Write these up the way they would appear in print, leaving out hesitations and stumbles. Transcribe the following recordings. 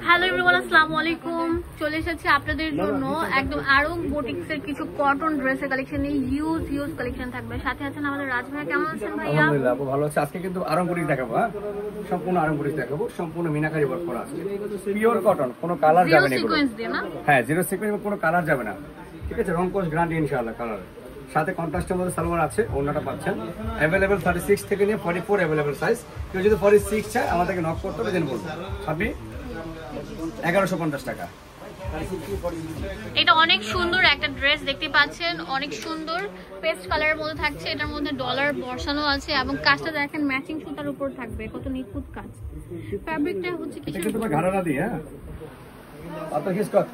Hello everyone, আসসালামু আলাইকুম। চলে এসেছে আপনাদের জন্য একদম আরং বুটিক্স এর কিছু কটন ড্রেসের কালেকশন নিয়ে। হিউজ কালেকশন থাকবে। সাথে আছেন আমাদের রাজ ভাই। কেমন আছেন ভাইয়া? আলহামদুলিল্লাহ, আপু ভালো আছি। আজকে কিন্তু আরং বুটিক দেখাবো। সম্পূর্ণ আরং বুটিক দেখাবো, সম্পূর্ণ মিনাকারি ওয়ার্ক করা আছে, পিওর কটন, কোনো কালার যাবে না এগুলো। হ্যাঁ, জিরো সিকোয়েন্স, কোনো কালার যাবে না। ঠিক আছে, রং কোর্স গ্যারান্টি ইনশাআল্লাহ। কালার সাথে কন্ট্রাস্টের মধ্যে সালোয়ার আছে, ওড়নাটা পাচ্ছেন अवेलेबल 36 থেকে নিয়ে 44 अवेलेबल সাইজ। কেউ যদি 46 চায় আমাদেরকে নক করতে হবে, দেন বলবো। আপনি 1150 টাকা। এটা অনেক সুন্দর একটা ড্রেস দেখতে পাচ্ছেন, অনেক সুন্দর পেস্ট কালারের মধ্যে থাকছে। এটার মধ্যে ডলার বসানো আছে এবং কাজটা দেখেন ম্যাচিং সুতার উপর থাকবে, কত নিখুঁত কাজ। ফ্যাব্রিকটা হচ্ছে কি এটা তোমার ঘাড়া দিয়ে, হ্যাঁ অত হিসকট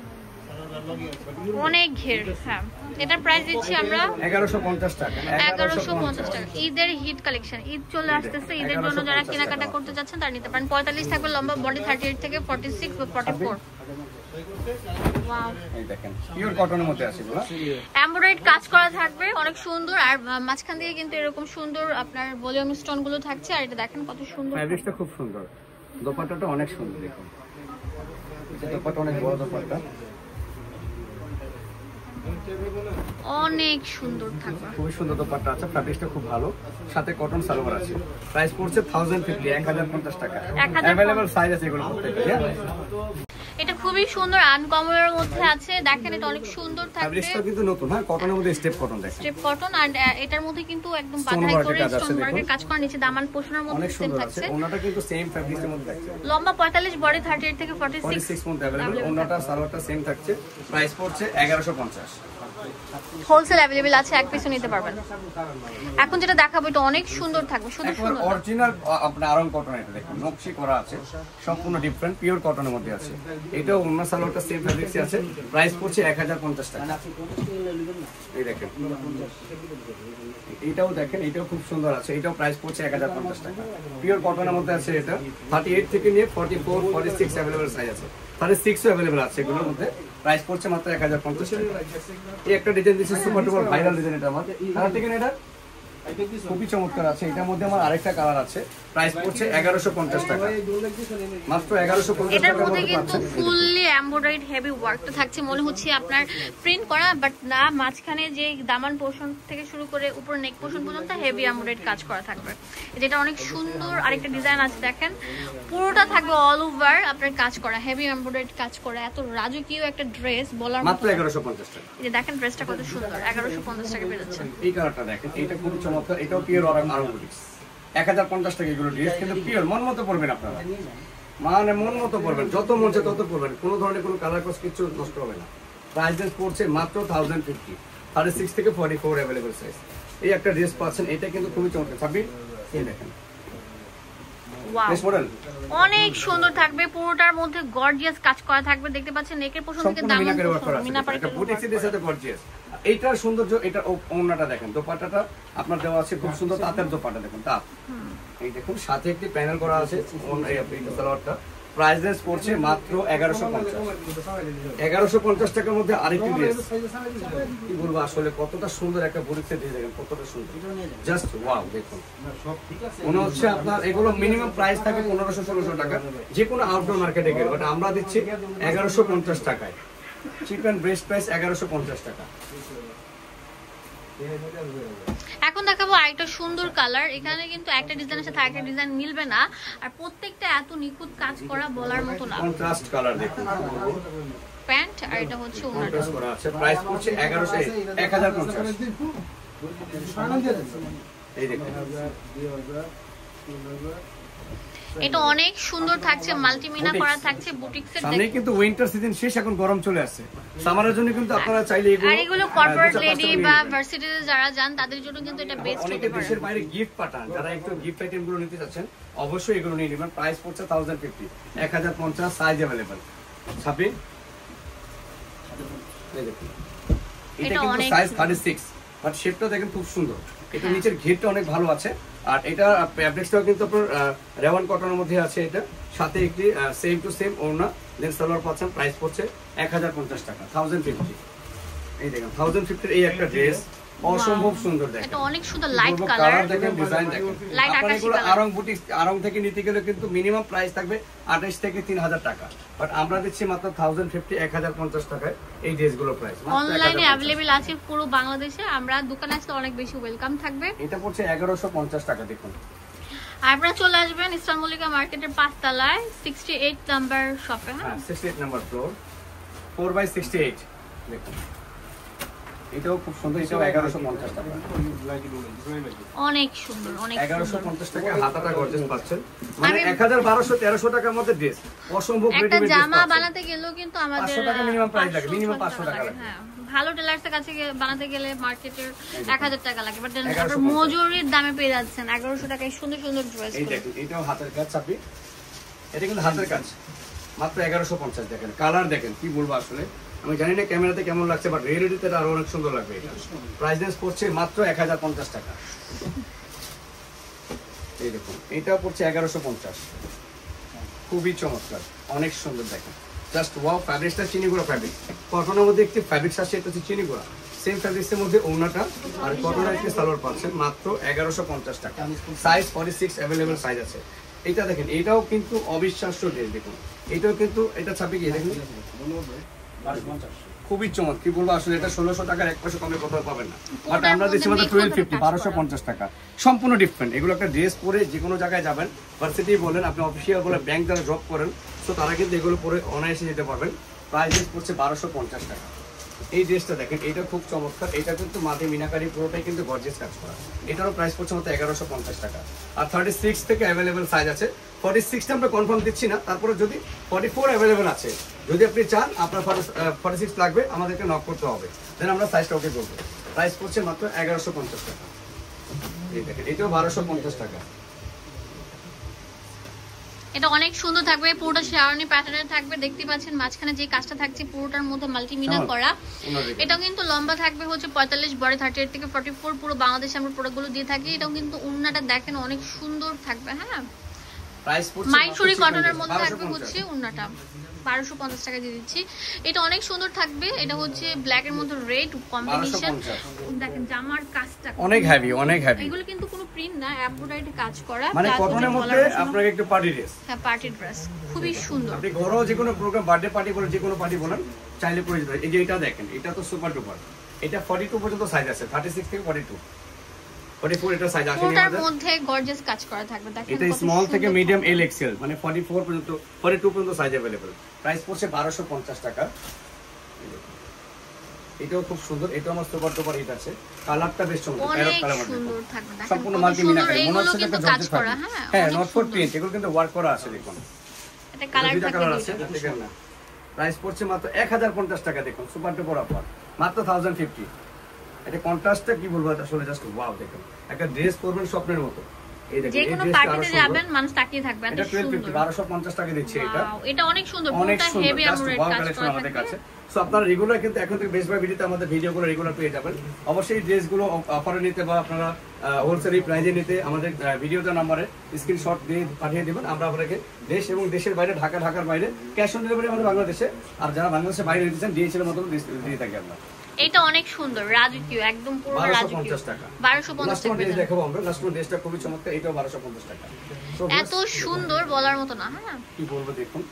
অনেক ঘের। হ্যাঁ, এটার প্রাইস দিচ্ছি আমরা 1150 টাকা। 1150 টাকা। ঈদের হিট কালেকশন, ঈদ চলে আসতেছে। ঈদের জন্য যারা কেনাকাটা করতে যাচ্ছেন তারা নিতে পারেন। 45 থাকবে লম্বা, বডি 38 থেকে 46 বা 44। ওয়াও, এই দেখেন পিওর কটনের মধ্যে আছে এগুলো। এমব্রয়ডারি কাজ করা থাকবে, অনেক সুন্দর। আর মাঝখান দিয়ে কিন্তু এরকম সুন্দর আপনার ভলিউম স্টোন গুলো থাকছে। আর এটা দেখেন কত সুন্দর, ফ্যাব্রিকটা খুব সুন্দর, দোপাট্টাটা অনেক সুন্দর। দেখুন দোপাট্টা অনেক বড় দোপাট্টা, অনেক সুন্দর থাকবে, খুবই সুন্দর দোপাট্টা আছে। ফ্যাব্রিকটা খুব ভালো, সাথে কটন সালোয়ার আছে। প্রাইস পড়ছে 1050 টাকা। अवेलेबल সাইজ আছে এগুলো প্রত্যেকটা। এটা খুবই সুন্দর, আনকমনের মধ্যে আছে। দেখেন এটা অনেক সুন্দর থাকবে। ফ্যাব্রিকটা কিন্তু নতুন, হ্যাঁ কটনের মধ্যে স্টেপ কটন। দেখেন স্টেপ কটন। আর এটার মধ্যে কিন্তু একদম বাঁধাই করে স্টোন ওয়ার্কের কাজ করা, নিচে দামান পোষণের মধ্যে সেম থাকছে। ওনাটা কিন্তু সেম ফ্যাব্রিকের মধ্যে থাকছে, লম্বা 45, বডি 38 থেকে 46 মধ্যে अवेलेबल। ওনাটা সালোয়ারটা সেম থাকছে। প্রাইস পড়ছে 1150। হোলসেল अवेलेबल আছে, এক পিসও নিতে পারবেন। এখন যেটা দেখাবো এটা অনেক সুন্দর থাকবে, সুন্দর সুন্দর অরিজিনাল আপনার আরং কটন। এটা দেখুন নকশি করা আছে, সম্পূর্ণ ডিফারেন্ট পিওর কটনের মধ্যে আছে। এটা ওনা সালোয়ারটা সেম ফ্যাব্রিক্সে আছে। প্রাইস পড়ছে 1050 টাকা। এই দেখেন এটাও দেখেন, এটাও খুব সুন্দর আছে। এটাও প্রাইস পড়ছে 1050 টাকা। পিওর কটনের মধ্যে আছে। এটা 38 থেকে নিয়ে 44 46 अवेलेबल সাইজ আছে। 36 अवेलेबल আছে এগুলোর মধ্যে। প্রাইস পড়ছে মাত্র 1050 টাকা। এই একটা ডিজাইন দিচ্ছে, সুপার ডুপার ভাইরাল ডিজাইন। এটা আমার কালার থেকে এটা খুবই চমৎকার আছে। এটার মধ্যে আমার আরেকটা কালার আছে। প্রাইস পড়ছে 1150 টাকা, মাত্র 1150 এটার টাকা। মধ্যে কিন্তু ফুললি এমব্রয়ডারিড হেভি ওয়ার্কটা থাকছে। মনে হচ্ছে আপনার প্রিন্ট করা, বাট না, মাঝখানে যে দামান পোর্শন থেকে শুরু করে উপর নেক পোর্শন পর্যন্ত হেভি এমব্রয়ডারিড কাজ করা থাকবে। যেটা অনেক সুন্দর। আরেকটা ডিজাইন আছে দেখেন, পুরোটা থাকবে অল ওভার আপনার কাজ করা, হেভি এমব্রয়ডারিড কাজ করা। এত রাজকীয় একটা ড্রেস বলার মাত্র 1150 টাকা। এই যে দেখেন ড্রেসটা কত সুন্দর, 1150 টাকা পেয়ে যাচ্ছেন। এই কালারটা দেখেন, এটা খুব চমৎকার। এটাও পিওর আরং বুটিক্স। 1050 টাকা এগুলো ড্রেস, কিন্তু পিওর। মন মতো পড়বেন আপনারা, মানে মন মতো পড়বেন, যত মন চায় তত পড়বেন। কোনো ধরনের কোনো কালার কস কিছু নষ্ট হবে না। প্রাইস রেঞ্জ পড়ছে মাত্র 1050, 36 থেকে 44 अवेलेबल সাইজ। এই একটা ড্রেস পাচ্ছেন, এটা কিন্তু খুবই চমৎকার। ছাবি এই দেখেন, অনেক সুন্দর থাকবে। পুরোটার মধ্যে গর্জিয়াস কাজ করা থাকবে। দেখতে পাচ্ছেন নেকের পোর্শন থেকে দামান বুটিক্সের সাথে গর্জিয়াস। এইটার সৌন্দর্য, এটা ওড়নাটা দেখেন, দোপাট্টাটা আপনার দেওয়া আছে খুব সুন্দর তাঁতের দোপাট্টা। দেখুন তাঁত, এই দেখুন সাথে একটি প্যানেল করা আছে সালোয়ারটা। প্রাইস রেঞ্জ পড়ছে মাত্র 1150 টাকার মধ্যে আরেকটি ড্রেস। কি বলবো আসলে, কতটা সুন্দর একটা বুটিক্সের ড্রেস। দেখেন কতটা সুন্দর, জাস্ট ওয়াও। দেখুন মনে হচ্ছে আপনার এগুলো মিনিমাম প্রাইস থাকে 1500-1600 টাকা যে কোনো আউটডোর মার্কেটে গেলে, বাট আমরা দিচ্ছি 1150 টাকায়। চিপ এন্ড বেস্ট প্রাইস 1150 টাকা। এখন দেখাবো আরেকটা সুন্দর কালার। এখানে কিন্তু একটা ডিজাইনের সাথে আরেকটা ডিজাইন মিলবে না, আর প্রত্যেকটা এত নিখুঁত কাজ করা বলার মতো না। কন্ট্রাস্ট কালার দেখুন, প্যান্ট আর এটা হচ্ছে ওড়নাটা। কন্ট্রাস্ট করা আছে। প্রাইস পড়ছে 1050। এই দেখুন এটা অনেক সুন্দর থাকছে, মাল্টিমিনা করা থাকছে বুটিক্সের। সামনে কিন্তু উইন্টার সিজন শেষ, এখন গরম চলে আসছে। সামারের জন্য কিন্তু আপনারা চাইলে এগুলো কর্পোরেট লেডি বা ভার্সিটিতে যারা যান তাদের জন্য কিন্তু এটা বেস্ট হতে পারে। দেশের বাইরে গিফট পাঠান, যারা একটু গিফট আইটেম গুলো নিতে চাচ্ছেন অবশ্যই এগুলো নিয়ে নেবেন। প্রাইস পড়ছে 1050, 1050 সাইজ अवेलेबल। ছাপি এই দেখুন, এটা কিন্তু সাইজ 36, বাট শেপটা দেখেন খুব সুন্দর। এটা নিচের ঘেরটা অনেক ভালো আছে। আর এটা ফ্যাব্রিক্সটাও কিন্তু আপনার রেওয়ান কটনের মধ্যে আছে। এটা সাথে একটি সেম টু সেম ওড়না, দেন সালোয়ার পাচ্ছেন। প্রাইস পড়ছে 1050 টাকা, 1050। এই দেখেন 1050 এই একটা ড্রেস অসম্ভব সুন্দর দেখেন, এটা অনেক সুন্দর লাইট কালার দেখেন, ডিজাইন দেখেন। লাইট আপনারা আকাশী এগুলো কালার। আরং বুটিক, আরং থেকে নিতে গেলে কিন্তু মিনিমাম প্রাইস থাকবে 28 থেকে 3000 টাকা, বাট আমরা দিচ্ছি মাত্র 1050 1050 টাকায় এই ড্রেসগুলোর প্রাইস। অনলাইনে अवेलेबल আছে পুরো বাংলাদেশে, আমরা দোকানে আসলে অনেক বেশি ওয়েলকাম থাকবে। এটা পড়ছে 1150 টাকা দেখুন। আপনারা চলে আসবেন ইস্টার্ন মল্লিকা মার্কেটের 5 তলায় 68 নাম্বার শপে। হ্যাঁ 68 নাম্বার ফ্লোর 4/68 দেখুন। এটাও খুব সুন্দর, এটাও 1150 টাকা। অনেক সুন্দর, অনেক 1150 টাকা হাতাটা গর্জিয়াস পাচ্ছেন, মানে 1200 1300 টাকার মধ্যে ড্রেস। অসম্ভব একটা রেডিমেড জামা বানাতে গেলেও কিন্তু আমাদের 500 টাকা মিনিমাম প্রাইস লাগে, মিনিমাম 500 টাকা লাগে। হ্যাঁ, ভালো টেলার্সের কাছে বানাতে গেলে মার্কেটের 1000 টাকা লাগে, বাট আপনারা মজুরির দামে পেয়ে যাচ্ছেন 1100 টাকায় সুন্দর সুন্দর ড্রেস। এই দেখুন, এটাও হাতের কাজ চাপি, এটা কিন্তু হাতের কাজ, মাত্র 1150। দেখেন কালার দেখেন, কি বলবো আসলে আমি জানি না ক্যামেরাতে কেমন লাগছে, বাট রিয়েলিটিতে আরো অনেক সুন্দর লাগবে। এটা প্রাইস রেঞ্জ পড়ছে মাত্র 1050 টাকা। এই দেখুন, এটাও পড়ছে 1150, খুবই চমৎকার, অনেক সুন্দর দেখেন, জাস্ট ওয়াও। ফ্যাব্রিক্সটা চিনিগুড়া ফ্যাব্রিক, কটনের মধ্যে একটি ফ্যাব্রিক্স আসছে, এটা হচ্ছে চিনিগুড়া, সেম ফ্যাব্রিক্সের মধ্যে ওড়নাটা আর কটনের একটি সালোয়ার পাচ্ছেন মাত্র 1150 টাকা। সাইজ 46 অ্যাভেলেবল সাইজ আছে। এটা দেখেন, এটাও কিন্তু অবিশ্বাস্য ড্রেস দেখুন, এটাও কিন্তু এটা ছাপে গিয়ে দেখুন খুবই চমৎকার, কি বলবো আসলে এটা 1600 টাকার এক পয়সা কমে কোথাও পাবেন না, বাট আমরা দিচ্ছি মাত্র 1250 1250 টাকা। সম্পূর্ণ ডিফারেন্ট, এগুলো একটা ড্রেস পরে যে কোনো জায়গায় যাবেন, ভার্সিটি বলেন, আপনি অফিসিয়াল বলে ব্যাংক যারা জব করেন, তো তারা কিন্তু এগুলো পরে অনায়াসে যেতে পারবেন। প্রাইস পড়ছে 1250 টাকা। এই ড্রেসটা দেখেন, এটা খুব চমৎকার, এটা কিন্তু মাঝে মিনাকারি পুরোটাই কিন্তু গর্জিয়াস কাজ করা। এটারও প্রাইস পড়ছে মাত্র 1150 টাকা। আর 36 থেকে অ্যাভেলেবেল সাইজ আছে, 46টা আমরা কনফার্ম দিচ্ছি না, তারপরে যদি 44 অ্যাভেলেবেল আছে, যদি আপনি চান আপনার 46 লাগবে, আমাদেরকে নক করতে হবে, দেন আমরা সাইজটা ওকে করবো। প্রাইস পড়ছে মাত্র 1150 টাকা। এই দেখেন, এটাও 1250 টাকা। এটা অনেক সুন্দর থাকবে, পুরোটা শেরওয়ানি প্যাটার্নের থাকবে, দেখতে পাচ্ছেন মাঝখানে যে কাজটা থাকছে পুরোটার মধ্যে মাল্টিমিনা করা। এটাও কিন্তু লম্বা থাকবে হচ্ছে 45, বডি 38 থেকে 44, পুরো বাংলাদেশে আমরা প্রোডাক্টগুলো দিয়ে থাকি। এটাও কিন্তু উন্নাটা দেখেন অনেক সুন্দর থাকবে। হ্যাঁ, প্রাইস পড়ছে মাইসুরি কটনের মধ্যে থাকবে হচ্ছে উন্নাটা 1250 টাকা দিয়ে দিচ্ছি। এটা অনেক সুন্দর থাকবে, এটা হচ্ছে ব্ল্যাক এর মধ্যে রেড কম্বিনেশন। দেখেন জামার কাজটা অনেক হেভি, অনেক হেভি। এগুলো কিন্তু কোনো প্রিন্ট না, এমব্রয়ডারি কাজ করা, মানে কটনের মধ্যে আপনাকে একটু পার্টি ড্রেস। হ্যাঁ, পার্টি ড্রেস খুবই সুন্দর। আপনি ঘরেও যে কোনো প্রোগ্রাম, বার্থডে পার্টি বলেন, যে কোনো পার্টি বলেন, চাইলে পরে যেতে পারেন। এই যে এটা দেখেন, এটা তো সুপার ডুপার, এটা 42 পর্যন্ত সাইজ আছে, 36 থেকে 42 44 এটা সাইজ আছে। পুরোটার মধ্যে গর্জিয়াস কাজ করা থাকবে, দেখেন এটা স্মল থেকে মিডিয়াম এল এক্সেল, মানে 44 পর্যন্ত 42 পর্যন্ত সাইজ अवेलेबल। প্রাইস পড়ছে 1250 টাকা। এটাও খুব সুন্দর, এটা আমার সুপার ডুপার হিট আছে, কালারটা বেশ সুন্দর, প্যারট কালার মধ্যে সুন্দর থাকবে, দেখেন সম্পূর্ণ মাল্টি মিনাকারি, মনে হচ্ছে একটা কাজ জর্জেট করা। ফ্যাব্রিক। হ্যাঁ, হ্যাঁ, নট ফর প্রিন্ট, এগুলো কিন্তু ওয়ার্ক করা আছে দেখুন। এটা কালার আছে, দেখেন না। প্রাইস পড়ছে মাত্র 1050 টাকা। দেখুন সুপার ডুপার অফার মাত্র 1050। এটা কন্ট্রাস্টটা কি বলবো, আসলে জাস্ট ওয়াও। দেখুন একটা ড্রেস পরবেন স্বপ্নের মতো, এই দেখুন, যে কোনো পার্টিতে যাবেন মানুষ তাকিয়ে থাকবে, এত সুন্দর। 1250 টাকা দিচ্ছে এটা। এটা অনেক সুন্দর, পুরোটা হেভি এমব্রয়ডারি কাজ করা আমাদের কাছে। সো আপনারা রেগুলার কিন্তু এখন থেকে বেস্ট বাই ভিডিওতে আমাদের ভিডিওগুলো রেগুলার পেয়ে যাবেন। অবশ্যই ড্রেসগুলো অফারে নিতে বা আপনারা হোলসেল প্রাইজে নিতে আমাদের ভিডিওতে নম্বরে স্ক্রিনশট দিয়ে পাঠিয়ে দেবেন। আমরা আপনাকে দেশ এবং দেশের বাইরে, ঢাকার বাইরে ক্যাশ অন ডেলিভারি আমাদের বাংলাদেশে, আর যারা বাংলাদেশের বাইরে নিতে চান ডিএচএল এর মতো দিয়ে থাকি আমরা। এটা অনেক সুন্দর, রাজকীয়, একদম পুরো রাজকীয়। 1250 টাকা। 1250 টাকা দেখাবো আমরা, লাস্ট ওয়ান ড্রেসটা খুবই চমৎকার, এটাও 1250 টাকা। এত সুন্দর বলার মতো না। হ্যাঁ, কি বলবো দেখুন,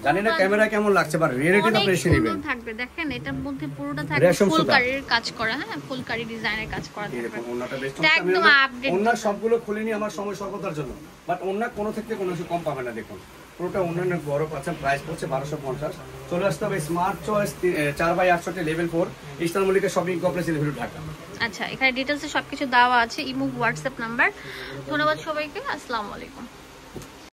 জানি না ক্যামেরা কেমন লাগছে, বাট রিয়েলিটিতে আপনি এসে নেবেন। থাকবে দেখেন, এটার মধ্যে পুরোটা থাকবে ফুলকারির কাজ করা। হ্যাঁ, ফুলকারি ডিজাইনের কাজ করা থাকবে। দেখুন ওন্নাটা বেস্ট, একদম আপডেট। ওন্না সবগুলো খুলে নি আমার সময় স্বল্পতার জন্য, বাট ওন্না কোনো থেকে কোনো কম পাবে না। দেখুন পুরোটা অন্যান্য বড় পাচ্ছেন, প্রাইস পড়ছে 1250। চলে আসতে হবে smart choice 4/68 level 4 eastern Mallika shopping complex এর ভিতর ঢাকা। আচ্ছা, এখানে ডিটেইলসে সবকিছু দেওয়া আছে, ইমো হোয়াটসঅ্যাপ নাম্বার। ধন্যবাদ সবাইকে, আসসালামু আলাইকুম।